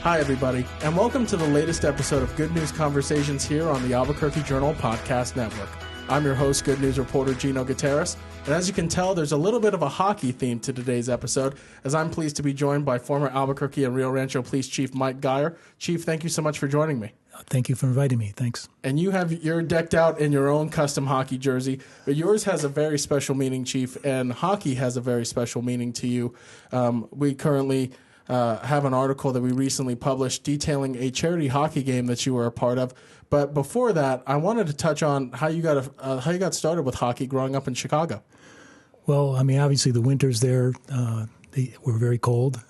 Hi, everybody, and welcome to the latest episode of Good News Conversations here on the Albuquerque Journal Podcast Network. I'm your host, Good News reporter Gino Gutierrez, and as you can tell, there's a little bit of a hockey theme to today's episode, as I'm pleased to be joined by former Albuquerque and Rio Rancho Police Chief Mike Geier. Chief, thank you so much for joining me. Thank you for inviting me. Thanks. And you're decked out in your own custom hockey jersey, but yours has a very special meaning, Chief, and hockey has a very special meaning to you. We currently have an article that we recently published detailing a charity hockey game that you were a part of. But before that, I wanted to touch on how you got started with hockey growing up in Chicago. Well, I mean, obviously the winters there they were very cold.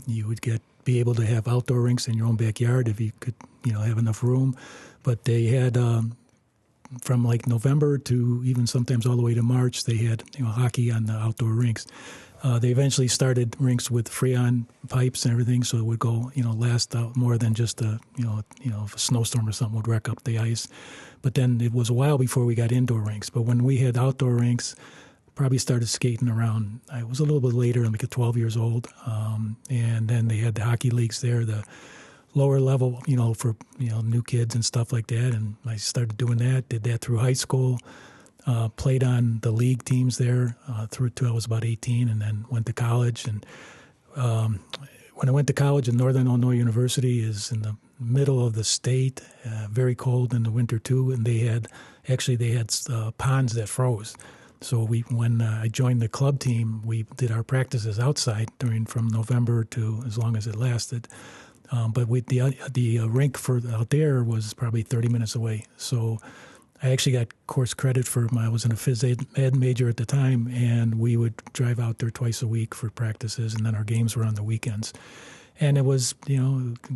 You would be able to have outdoor rinks in your own backyard if you could, have enough room. But they had from like November to even sometimes all the way to March, they had hockey on the outdoor rinks. They eventually started rinks with Freon pipes and everything, so it would go, last more than just if a snowstorm or something would wreck up the ice. But then it was a while before we got indoor rinks. But when we had outdoor rinks, probably started skating around. I was a little bit later, I'm like 12 years old, and then they had the hockey leagues there, the lower level, for new kids and stuff like that. And I started doing that. Did that through high school. Played on the league teams there through till I was about 18, and then went to college. And when I went to college at Northern Illinois University, is in the middle of the state, very cold in the winter too. And they had ponds that froze. So when I joined the club team, we did our practices outside from November to as long as it lasted. But the rink for out there was probably 30 minutes away. So I actually got course credit I was in a phys ed major at the time, and we would drive out there twice a week for practices, and then our games were on the weekends. And it was,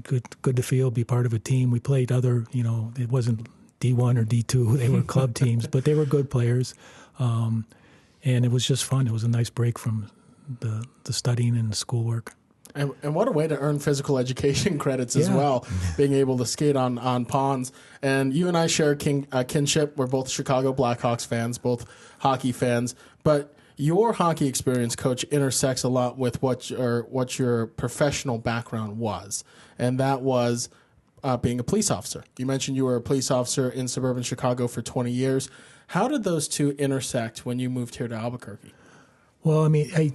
good to be part of a team. We played it wasn't D1 or D2. They were club teams, but they were good players. And it was just fun. It was a nice break from the studying and the schoolwork. And what a way to earn physical education credits as well, being able to skate on ponds. And you and I share kinship. We're both Chicago Blackhawks fans, both hockey fans. But your hockey experience, Coach, intersects a lot with what your professional background was, and that was being a police officer. You mentioned you were a police officer in suburban Chicago for 20 years. How did those two intersect when you moved here to Albuquerque? Well, I mean, I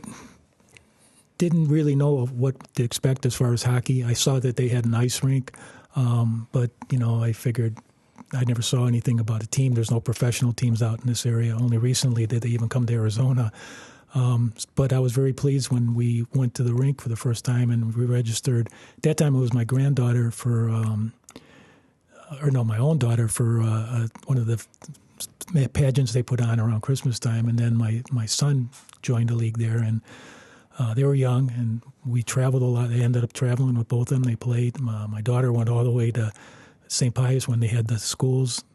didn't really know what to expect as far as hockey. I saw that they had an ice rink, but, I figured I never saw anything about a team. There's no professional teams out in this area. Only recently did they even come to Arizona. But I was very pleased when we went to the rink for the first time and we registered. At that time, it was my granddaughter my own daughter for one of the pageants they put on around Christmas time. And then my son joined the league there, and they were young, and we traveled a lot. They ended up traveling with both of them. They played. My daughter went all the way to St. Pius when they had the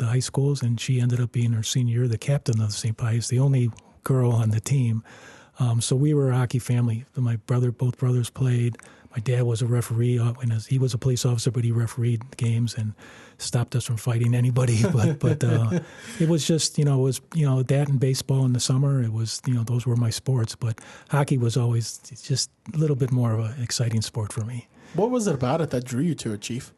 high schools, and she ended up being her senior year, the captain of St. Pius, the only girl on the team. So we were a hockey family. Both brothers played. My dad was a referee. He was a police officer, but he refereed games and stopped us from fighting anybody. But it was just, that and baseball in the summer. It was, those were my sports. But hockey was always just a little bit more of an exciting sport for me. What was it about it that drew you to it, Chief?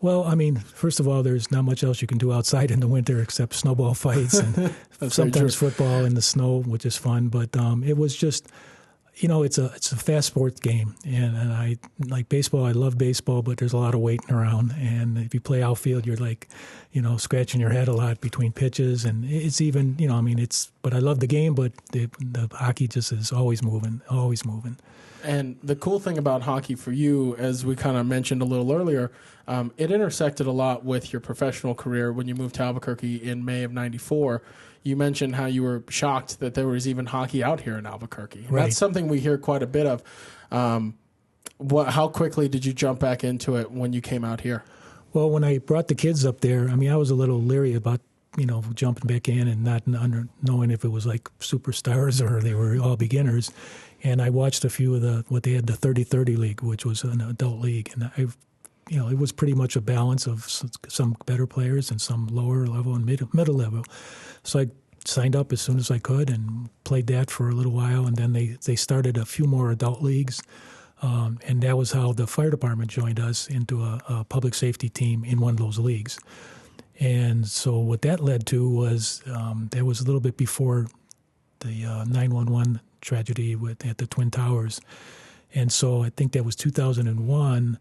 Well, I mean, first of all, there's not much else you can do outside in the winter except snowball fights and sometimes football in the snow, which is fun. But it was just, it's a fast sports game, and I like baseball. I love baseball, but there's a lot of waiting around. And if you play outfield, you're like, scratching your head a lot between pitches. And it's even, but I love the game, but the hockey just is always moving. And the cool thing about hockey for you, as we kind of mentioned a little earlier, it intersected a lot with your professional career when you moved to Albuquerque in May of '94. You mentioned how you were shocked that there was even hockey out here in Albuquerque. Right. That's something we hear quite a bit of. How quickly did you jump back into it when you came out here? Well, when I brought the kids up there, I was a little leery about jumping back in and not knowing if it was like superstars or they were all beginners. And I watched a few of what they had, the 30-30 league, which was an adult league. And it was pretty much a balance of some better players and some lower level and middle level. So I signed up as soon as I could and played that for a little while. And then they started a few more adult leagues. And that was how the fire department joined us into a public safety team in one of those leagues. And so what that led to was that was a little bit before the 911 tragedy at the Twin Towers. And so I think that was 2001.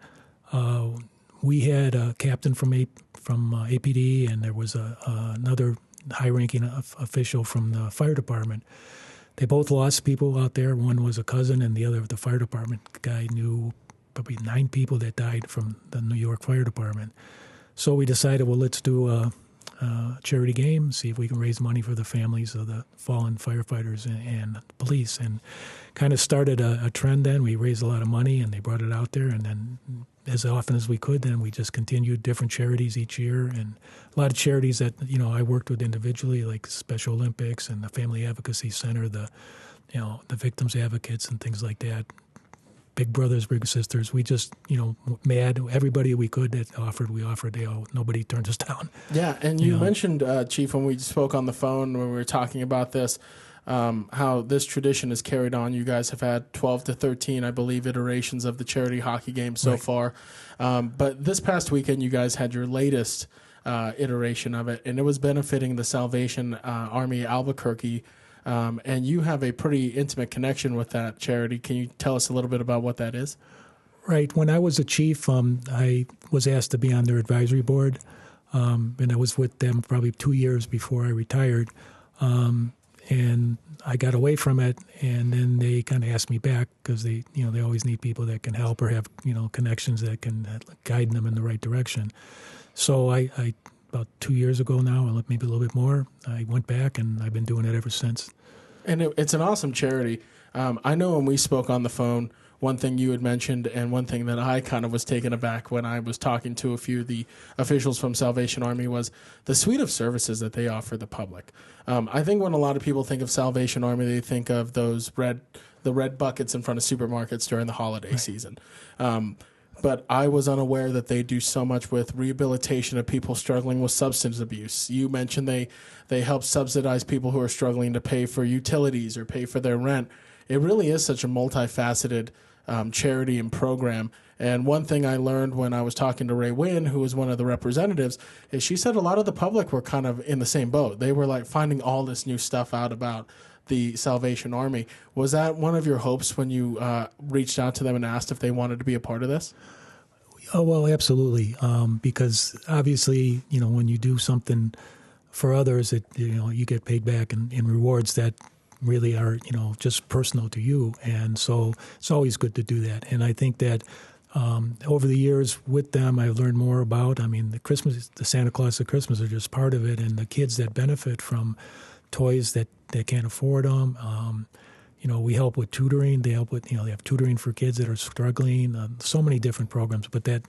We had a captain from APD, and there was another high-ranking official from the fire department. They both lost people out there. One was a cousin, and the other, the fire department guy, knew probably 9 people that died from the New York Fire Department. So we decided, well, let's do a charity game, see if we can raise money for the families of the fallen firefighters and police, and kind of started a trend then. We raised a lot of money, and they brought it out there, and then as often as we could, then we just continued different charities each year, and a lot of charities that, I worked with individually, like Special Olympics and the Family Advocacy Center, the Victims Advocates and things like that. Big brothers, big sisters. We just, mad. Everybody we could that offered, we offered. Nobody turned us down. Yeah, and you mentioned, Chief, when we spoke on the phone when we were talking about this, how this tradition is carried on. You guys have had 12 to 13, I believe, iterations of the charity hockey game so far. But this past weekend, you guys had your latest iteration of it, and it was benefiting the Salvation Army Albuquerque. And you have a pretty intimate connection with that charity. Can you tell us a little bit about what that is? Right. When I was a chief, I was asked to be on their advisory board, and I was with them probably 2 years before I retired. And I got away from it, and then they kind of asked me back because they always need people that can help or have, connections that can guide them in the right direction. So I about 2 years ago now, maybe a little bit more, I went back, and I've been doing it ever since. And it's an awesome charity. I know when we spoke on the phone, one thing you had mentioned, and one thing that I kind of was taken aback when I was talking to a few of the officials from Salvation Army, was the suite of services that they offer the public. I think when a lot of people think of Salvation Army, they think of the red buckets in front of supermarkets during the holiday season. But I was unaware that they do so much with rehabilitation of people struggling with substance abuse. You mentioned they help subsidize people who are struggling to pay for utilities or pay for their rent. It really is such a multifaceted charity and program. And one thing I learned when I was talking to Ray Wynn, who was one of the representatives, is she said a lot of the public were kind of in the same boat. They were like finding all this new stuff out about the Salvation Army. Was that one of your hopes when you reached out to them and asked if they wanted to be a part of this? Oh, well, absolutely. Because obviously, when you do something for others, you get paid back in rewards that really are, just personal to you. And so it's always good to do that. And I think that over the years with them, I've learned more about, the Santa Claus of Christmas are just part of it, and the kids that benefit from toys that they can't afford them. We help with tutoring. They help with, they have tutoring for kids that are struggling. So many different programs. But the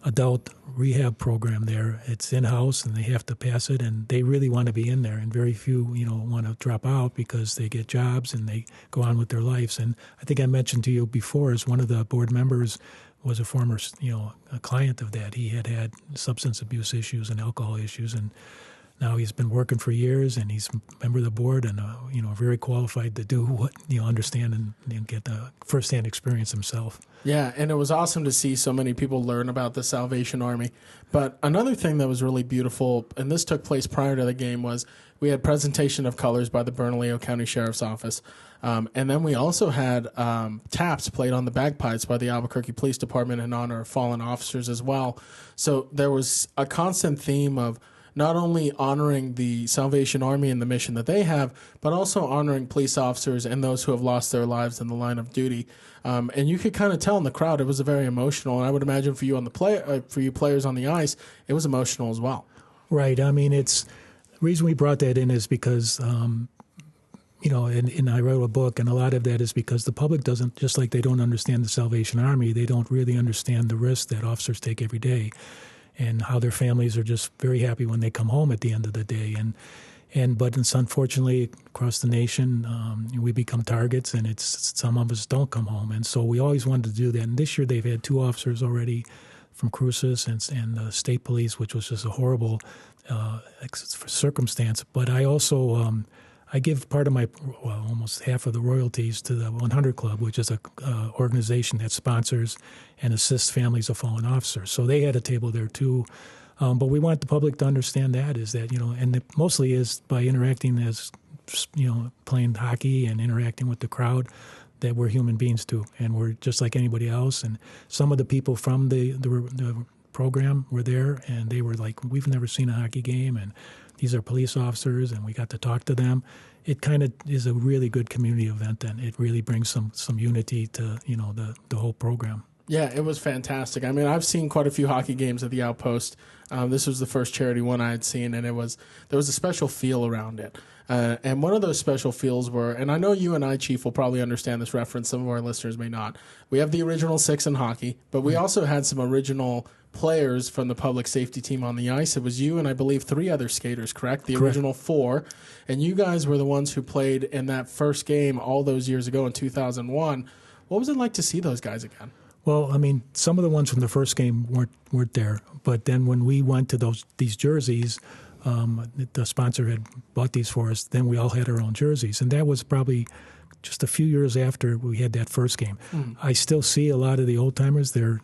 adult rehab program there, it's in-house, and they have to pass it, and they really want to be in there. And very few, want to drop out because they get jobs and they go on with their lives. And I think I mentioned to you before, as one of the board members was a former, a client of that. He had substance abuse issues and alcohol issues, and now he's been working for years, and he's a member of the board, and very qualified to do what understand and get the firsthand experience himself. Yeah, and it was awesome to see so many people learn about the Salvation Army. But another thing that was really beautiful, and this took place prior to the game, was we had presentation of colors by the Bernalillo County Sheriff's Office. And then we also had taps played on the bagpipes by the Albuquerque Police Department in honor of fallen officers as well. So there was a constant theme of not only honoring the Salvation Army and the mission that they have, but also honoring police officers and those who have lost their lives in the line of duty. And you could kind of tell in the crowd it was very emotional. And I would imagine for you for you players on the ice, it was emotional as well. Right. It's the reason we brought that in is because and I wrote a book, and a lot of that is because the public doesn't, just like they don't understand the Salvation Army, they don't really understand the risk that officers take every day, and how their families are just very happy when they come home at the end of the day. But it's unfortunately across the nation, we become targets, and some of us don't come home. And so we always wanted to do that. And this year they've had 2 officers already from Cruces and the state police, which was just a horrible circumstance. But I also I give part of my, well, almost half of the royalties to the 100 Club, which is a organization that sponsors and assists families of fallen officers. So they had a table there too. But we want the public to understand that is that, and it mostly is by interacting as, playing hockey and interacting with the crowd, that we're human beings too. And we're just like anybody else. And some of the people from the program were there, and they were like, we've never seen a hockey game, and these are police officers, and we got to talk to them. It kind of is a really good community event, and it really brings some unity to, the whole program. Yeah, it was fantastic. I mean, I've seen quite a few hockey games at the Outpost. This was the first charity one I had seen, and there was a special feel around it. And one of those special feels were, and I know you and I, Chief, will probably understand this reference. Some of our listeners may not. We have the original six in hockey, but we also had some original players from the public safety team on the ice. It was you and I believe 3 other skaters, correct? The original 4. And you guys were the ones who played in that first game all those years ago in 2001. What was it like to see those guys again? Well, I mean, some of the ones from the first game weren't there. But then when we went to these jerseys, the sponsor had bought these for us. Then we all had our own jerseys, and that was probably just a few years after we had that first game. I still see a lot of the old timers. They're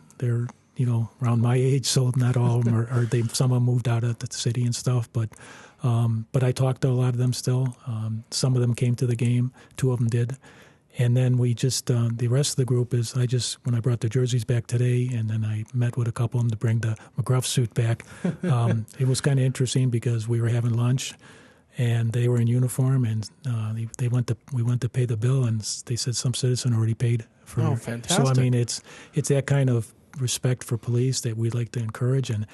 around my age, so not all of them are they. Some of them moved out of the city and stuff, but I talked to a lot of them still. Some of them came to the game. 2 of them did. And then we just, the rest of the group is, when I brought the jerseys back today, and then I met with a couple of them to bring the McGruff suit back, it was kind of interesting because we were having lunch, and they were in uniform, and we went to pay the bill, and they said some citizen already paid for. Oh, fantastic! So I mean, it's that kind of respect for police that we'd like to encourage, and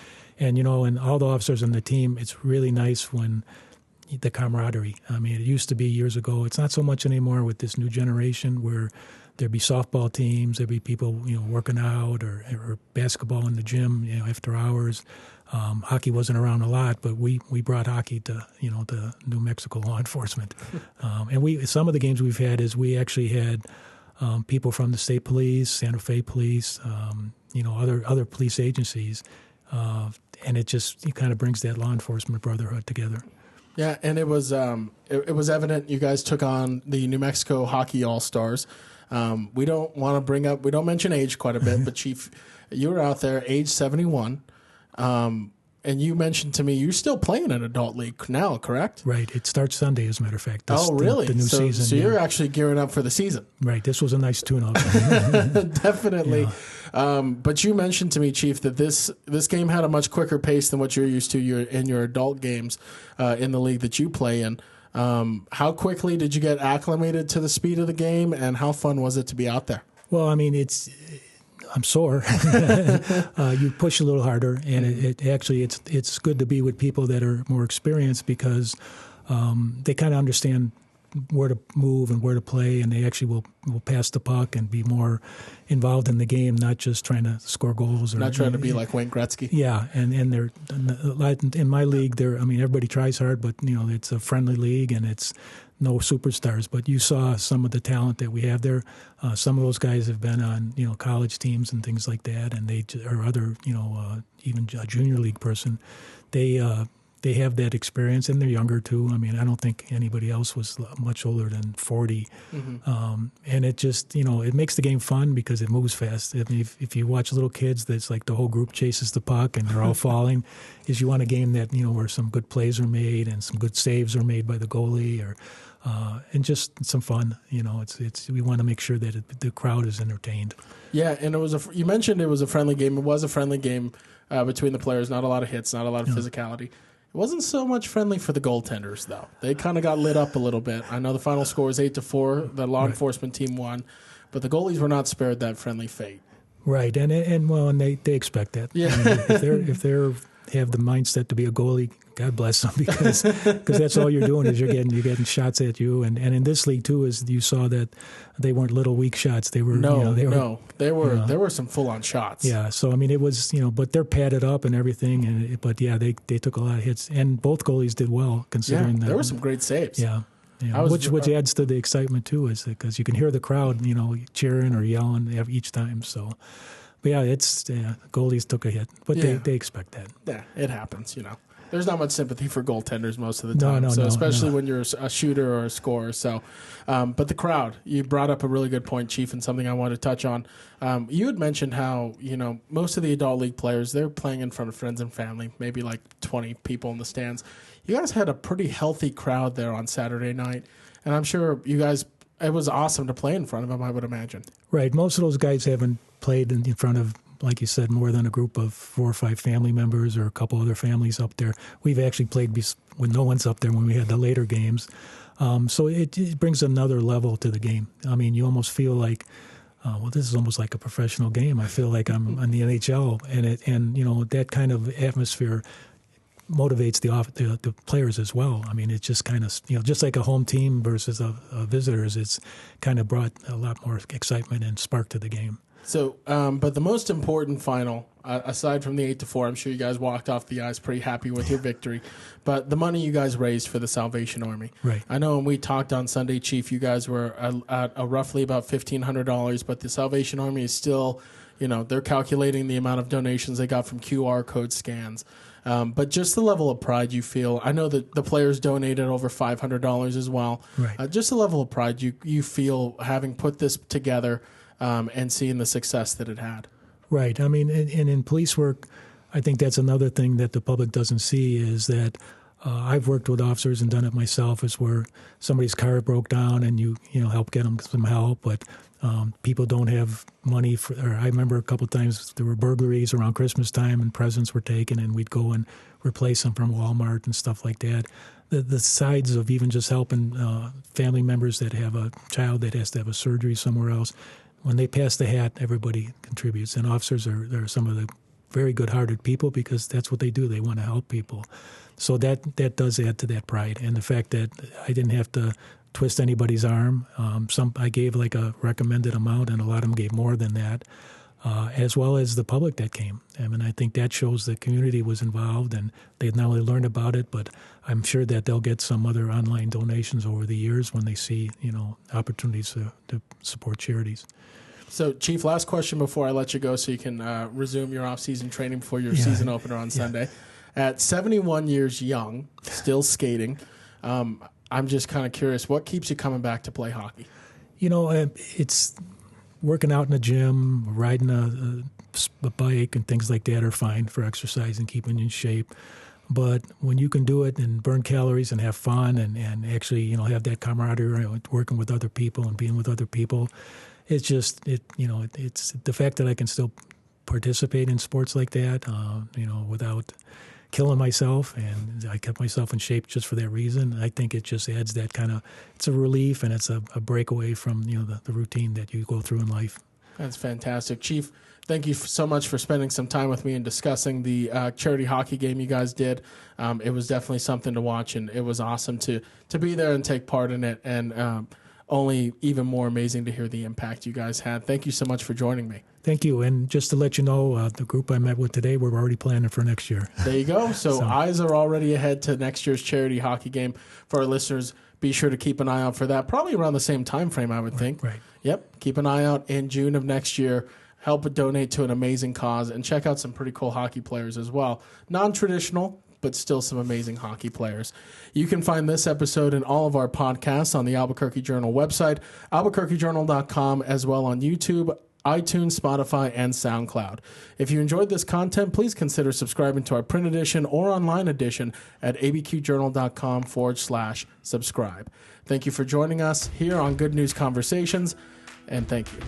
all the officers on the team. It's really nice when the camaraderie. I mean, it used to be years ago. It's not so much anymore with this new generation where there'd be softball teams, there'd be people, working out or basketball in the gym, after hours. Hockey wasn't around a lot, but we brought hockey to, the New Mexico law enforcement. And some of the games we've had is we actually had people from the state police, Santa Fe police, other police agencies. And it kind of brings that law enforcement brotherhood together. Yeah, and it was evident you guys took on the New Mexico Hockey All-Stars. We don't mention age quite a bit, but Chief, you were out there, age 71, and you mentioned to me you're still playing in adult league now, correct? Right. It starts Sunday, as a matter of fact. Really? The new season. So you're actually gearing up for the season. Right. This was a nice tune-up. Definitely. Yeah. But you mentioned to me, Chief, that this game had a much quicker pace than what you're used to in your adult games in the league that you play in. How quickly did you get acclimated to the speed of the game, and how fun was it to be out there? Well, I mean, I'm sore. You push a little harder, and it's good to be with people that are more experienced because they kind of understand where to move and where to play, and they actually will pass the puck and be more involved in the game, not just trying to score goals or not trying to be like Wayne Gretzky. Yeah, and they're in my league. Everybody tries hard, but it's a friendly league and it's no superstars. But you saw some of the talent that we have there. Some of those guys have been on college teams and things like that, and they or other even a junior league person. They have that experience, and they're younger too. I mean, I don't think anybody else was much older than 40. Mm-hmm. And it just, it makes the game fun because it moves fast. I mean, if you watch little kids, that's like the whole group chases the puck and they're all falling. Is you want a game that, where some good plays are made and some good saves are made by the goalie, or and just some fun. We want to make sure that the crowd is entertained. Yeah, and you mentioned it was a friendly game. It was a friendly game between the players. Not a lot of hits, not a lot of physicality. It wasn't so much friendly for the goaltenders, though. They kind of got lit up a little bit. I know the final score is 8-4. The law enforcement team won, but the goalies were not spared that friendly fate. Right, and they expect that. Yeah, I mean, if they're have the mindset to be a goalie, God bless them, because that's all you're doing is you're getting shots at you. And in this league too, is you saw that they weren't little weak shots. They were there were some full on shots. Yeah, so I mean it was but they're padded up and everything. They took a lot of hits, and both goalies did well considering that. There were some great saves. Yeah. Which adds to the excitement too, is because you can hear the crowd cheering or yelling each time. So. But goalies took a hit, but they expect that. Yeah, it happens, there's not much sympathy for goaltenders most of the time. Especially when you're a shooter or a scorer. So, but the crowd, you brought up a really good point, Chief, and something I wanted to touch on. You had mentioned how, most of the adult league players, they're playing in front of friends and family, maybe like 20 people in the stands. You guys had a pretty healthy crowd there on Saturday night, and I'm sure it was awesome to play in front of them, I would imagine. Right. Most of those guys haven't played in front of, like you said, more than a group of 4 or 5 family members or a couple other families up there. We've actually played when no one's up there when we had the later games. So it brings another level to the game. I mean, you almost feel like, this is almost like a professional game. I feel like I'm in the NHL, and that kind of atmosphere motivates the players as well. I mean, it just kind of, just like a home team versus a visitors, it's kind of brought a lot more excitement and spark to the game. So, but the most important final, aside from the 8-4, I'm sure you guys walked off the ice pretty happy with your victory, but the money you guys raised for the Salvation Army. Right. I know when we talked on Sunday, Chief, you guys were at roughly about $1,500, but the Salvation Army is still, they're calculating the amount of donations they got from QR code scans. But just the level of pride you feel. I know that the players donated over $500 as well. Right. Just the level of pride you feel having put this together and seeing the success that it had. Right. I mean, and in police work, I think that's another thing that the public doesn't see is that I've worked with officers and done it myself, is where somebody's car broke down and you help get them some help, but people don't have money or I remember a couple of times there were burglaries around Christmas time and presents were taken and we'd go and replace them from Walmart and stuff like that. The sides of even just helping family members that have a child that has to have a surgery somewhere else, when they pass the hat, everybody contributes. And officers are some of the very good-hearted people because that's what they do. They want to help people. So that does add to that pride. And the fact that I didn't have to twist anybody's arm. I gave like a recommended amount, and a lot of them gave more than that, as well as the public that came. I mean, I think that shows the community was involved, and they not only learned about it, but I'm sure that they'll get some other online donations over the years when they see, opportunities to support charities. So, Chief, last question before I let you go so you can resume your off-season training before your season opener on Sunday. At 71 years young, still skating, I'm just kind of curious, what keeps you coming back to play hockey? It's working out in the gym, riding a bike and things like that are fine for exercise and keeping in shape. But when you can do it and burn calories and have fun and actually, have that camaraderie, working with other people and being with other people, it's just, it's the fact that I can still participate in sports like that, without killing myself, and I kept myself in shape just for that reason. I think it just adds that kind of, it's a relief and it's a breakaway from, the routine that you go through in life. That's fantastic. Chief, thank you so much for spending some time with me and discussing the charity hockey game you guys did. It was definitely something to watch, and it was awesome to be there and take part in it, and only even more amazing to hear the impact you guys had. Thank you so much for joining me. Thank you. And just to let you know, the group I met with today, we're already planning for next year. There you go. So eyes are already ahead to next year's charity hockey game. For our listeners, be sure to keep an eye out for that. Probably around the same time frame, I would think. Right. Yep. Keep an eye out in June of next year. Help donate to an amazing cause, and check out some pretty cool hockey players as well. Non-traditional, but still some amazing hockey players. You can find this episode and all of our podcasts on the Albuquerque Journal website, albuquerquejournal.com, as well on YouTube, iTunes, Spotify, and SoundCloud. If you enjoyed this content, please consider subscribing to our print edition or online edition at abqjournal.com/subscribe. Thank you for joining us here on Good News Conversations, and thank you.